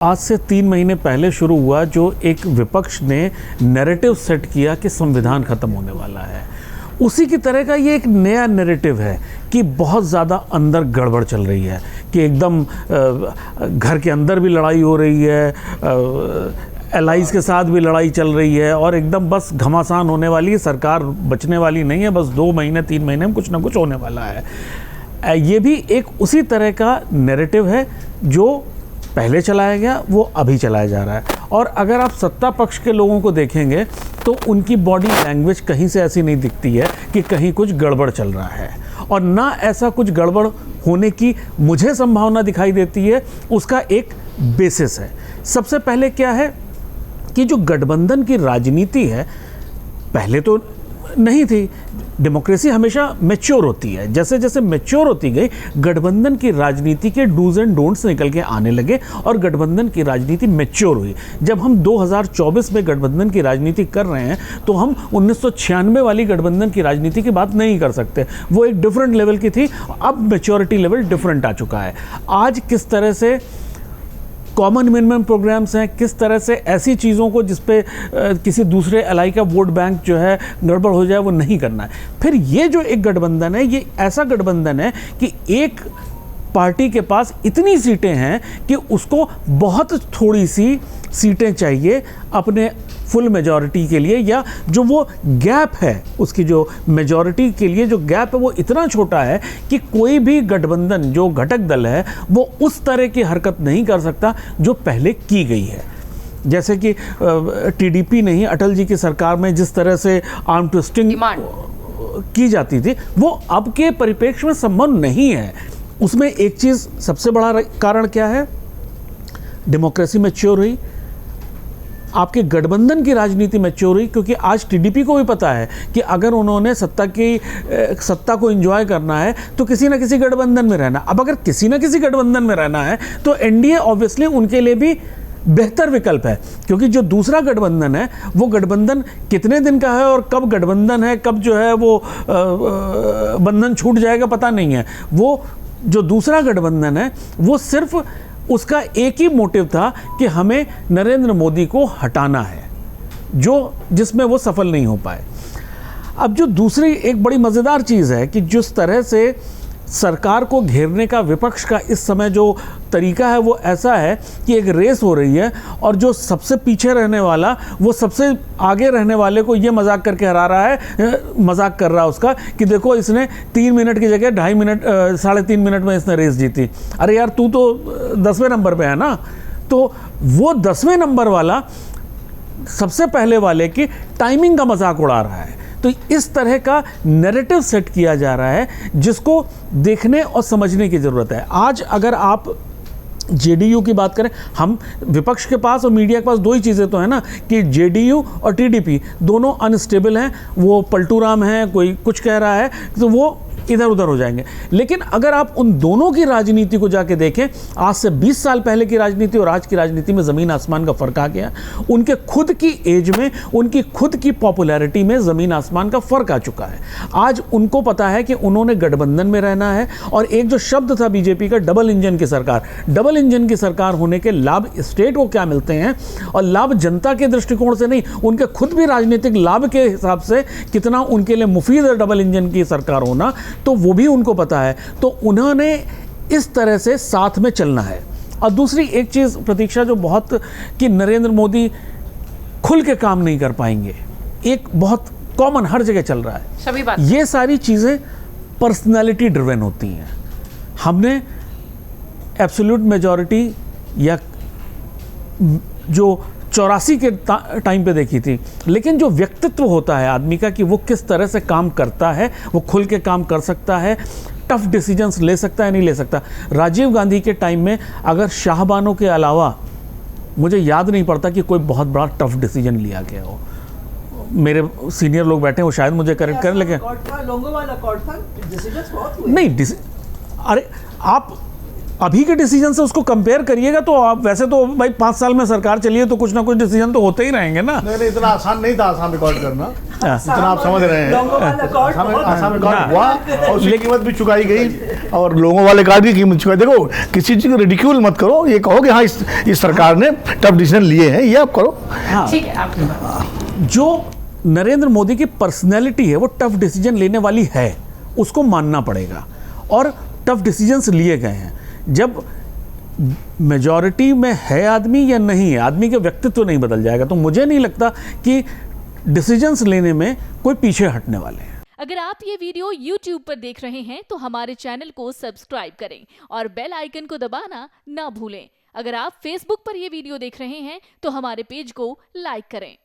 आज से 3 महीने पहले शुरू हुआ जो एक विपक्ष ने नैरेटिव सेट किया कि संविधान खत्म होने वाला है, उसी की तरह का ये एक नया नैरेटिव है कि बहुत ज़्यादा अंदर गड़बड़ चल रही है, कि एकदम घर के अंदर भी लड़ाई हो रही है, एलाइज के साथ भी लड़ाई चल रही है और एकदम बस घमासान होने वाली है, सरकार बचने वाली नहीं है, बस 2 महीने 3 महीने में कुछ ना कुछ होने वाला है। ये भी एक उसी तरह का नैरेटिव है जो पहले चलाया गया, वो अभी चलाया जा रहा है। और अगर आप सत्ता पक्ष के लोगों को देखेंगे तो उनकी बॉडी लैंग्वेज कहीं से ऐसी नहीं दिखती है कि कहीं कुछ गड़बड़ चल रहा है, और ना ऐसा कुछ गड़बड़ होने की मुझे संभावना दिखाई देती है। उसका एक बेसिस है। सबसे पहले क्या है कि जो गठबंधन की राजनीति है, पहले तो नहीं थी। डेमोक्रेसी हमेशा मैच्योर होती है, जैसे जैसे मैच्योर होती गई गठबंधन की राजनीति के डूज एंड डोंट्स निकल के आने लगे और गठबंधन की राजनीति मैच्योर हुई। जब हम 2024 में गठबंधन की राजनीति कर रहे हैं तो हम 1996 वाली गठबंधन की राजनीति की बात नहीं कर सकते, वो एक डिफरेंट लेवल की थी। अब मैच्योरिटी लेवल डिफरेंट आ चुका है। आज किस तरह से कॉमन मिनिमम प्रोग्राम्स हैं, किस तरह से ऐसी चीज़ों को जिस पे किसी दूसरे एलाई का वोट बैंक जो है गड़बड़ हो जाए, वो नहीं करना है। फिर ये जो एक गठबंधन है, ये ऐसा गठबंधन है कि एक पार्टी के पास इतनी सीटें हैं कि उसको बहुत थोड़ी सी सीटें चाहिए अपने फुल मेजॉरिटी के लिए, या जो वो गैप है उसकी जो मेजॉरिटी के लिए जो गैप है वो इतना छोटा है कि कोई भी गठबंधन जो घटक दल है वो उस तरह की हरकत नहीं कर सकता जो पहले की गई है। जैसे कि टीडीपी नहीं, अटल जी की सरकार में जिस तरह से आर्म ट्विस्टिंग की जाती थी, वो अब के परिप्रेक्ष्य में संभव नहीं है। उसमें एक चीज़ सबसे बड़ा कारण क्या है, डेमोक्रेसी मैच्योर हुई, आपके गठबंधन की राजनीति मैच्योर हुई, क्योंकि आज टीडीपी को भी पता है कि अगर उन्होंने सत्ता को एंजॉय करना है तो किसी ना किसी गठबंधन में रहना। अब अगर किसी ना किसी गठबंधन में रहना है तो एनडीए ऑब्वियसली उनके लिए भी बेहतर विकल्प है, क्योंकि जो दूसरा गठबंधन है वो गठबंधन कितने दिन का है और कब गठबंधन है, कब जो है वो बंधन छूट जाएगा पता नहीं है। वो जो दूसरा गठबंधन है वो सिर्फ उसका एक ही मोटिव था कि हमें नरेंद्र मोदी को हटाना है, जिसमें वो सफल नहीं हो पाए। अब जो दूसरी एक बड़ी मज़ेदार चीज़ है कि जिस तरह से सरकार को घेरने का विपक्ष का इस समय जो तरीका है वो ऐसा है कि एक रेस हो रही है और जो सबसे पीछे रहने वाला वो सबसे आगे रहने वाले को ये मजाक करके हरा रहा है, मजाक कर रहा है उसका कि देखो इसने 3 मिनट की जगह 2.5 मिनट 3.5 मिनट में इसने रेस जीती। अरे यार तू तो 10वें नंबर पे है ना। तो वो 10वें नंबर वाला सबसे पहले वाले की टाइमिंग का मजाक उड़ा रहा है। तो इस तरह का नैरेटिव सेट किया जा रहा है जिसको देखने और समझने की ज़रूरत है। आज अगर आप जेडीयू की बात करें, हम विपक्ष के पास और मीडिया के पास 2 ही चीज़ें तो है ना कि जेडीयू और टीडीपी दोनों अनस्टेबल हैं, वो पलटू राम हैं, कोई कुछ कह रहा है तो वो इधर उधर हो जाएंगे। लेकिन अगर आप उन दोनों की राजनीति को जाके देखें, आज से 20 साल पहले की राजनीति और आज की राजनीति में ज़मीन आसमान का फ़र्क आ गया। उनके खुद की एज में, उनकी खुद की पॉपुलैरिटी में ज़मीन आसमान का फ़र्क आ चुका है। आज उनको पता है कि उन्होंने गठबंधन में रहना है, और एक जो शब्द था बीजेपी का, डबल इंजन की सरकार, डबल इंजन की सरकार होने के लाभ स्टेट को क्या मिलते हैं और लाभ जनता के दृष्टिकोण से नहीं, उनके खुद भी राजनीतिक लाभ के हिसाब से कितना उनके लिए मुफीद है डबल इंजन की सरकार होना, तो वो भी उनको पता है। तो उन्होंने इस तरह से साथ में चलना है। और दूसरी एक चीज़ प्रतीक्षा जो बहुत कि नरेंद्र मोदी खुल के काम नहीं कर पाएंगे, एक बहुत कॉमन हर जगह चल रहा है, सभी बात। ये सारी चीज़ें पर्सनालिटी ड्रिवन होती हैं। हमने एब्सोल्यूट मेजॉरिटी या जो 84 के टाइम पे देखी थी, लेकिन जो व्यक्तित्व होता है आदमी का कि वो किस तरह से काम करता है, वो खुल के काम कर सकता है, टफ डिसीजंस ले सकता है नहीं ले सकता। राजीव गांधी के टाइम में अगर शाहबानों के अलावा मुझे याद नहीं पड़ता कि कोई बहुत बड़ा टफ डिसीजन लिया गया हो। मेरे सीनियर लोग बैठे हैं, वो शायद मुझे करेक्ट करें, लेकिन नहीं, अरे आप अभी के डिसीजन से उसको कंपेयर करिएगा तो आप वैसे तो भाई 5 साल में सरकार चलिए तो कुछ ना कुछ डिसीजन तो होते ही रहेंगे ना। नहीं, इतना आसान नहीं था आसान रिकॉर्ड करना। जितना आप समझ रहे हैं। असम में कार्ड हुआ और उसकी कीमत भी चुकाई गई और लोगों वाले कार्ड की कीमत चुकाई। देखो किसी चीज़ को रिडिक्यूल मत करो, ये कहो कि हाँ इस सरकार ने टफ डिसीजन लिए हैं, ये आप करो। ठीक है। जो नरेंद्र मोदी की पर्सनैलिटी है वो टफ डिसीजन लेने वाली है, उसको मानना पड़ेगा, और टफ डिसीजंस लिए गए हैं। जब मेजॉरिटी में है आदमी या नहीं है, आदमी के व्यक्तित्व नहीं बदल जाएगा, तो मुझे नहीं लगता कि डिसीजंस लेने में कोई पीछे हटने वाले हैं। अगर आप ये वीडियो YouTube पर देख रहे हैं तो हमारे चैनल को सब्सक्राइब करें और बेल आइकन को दबाना ना भूलें। अगर आप Facebook पर ये वीडियो देख रहे हैं तो हमारे पेज को लाइक करें।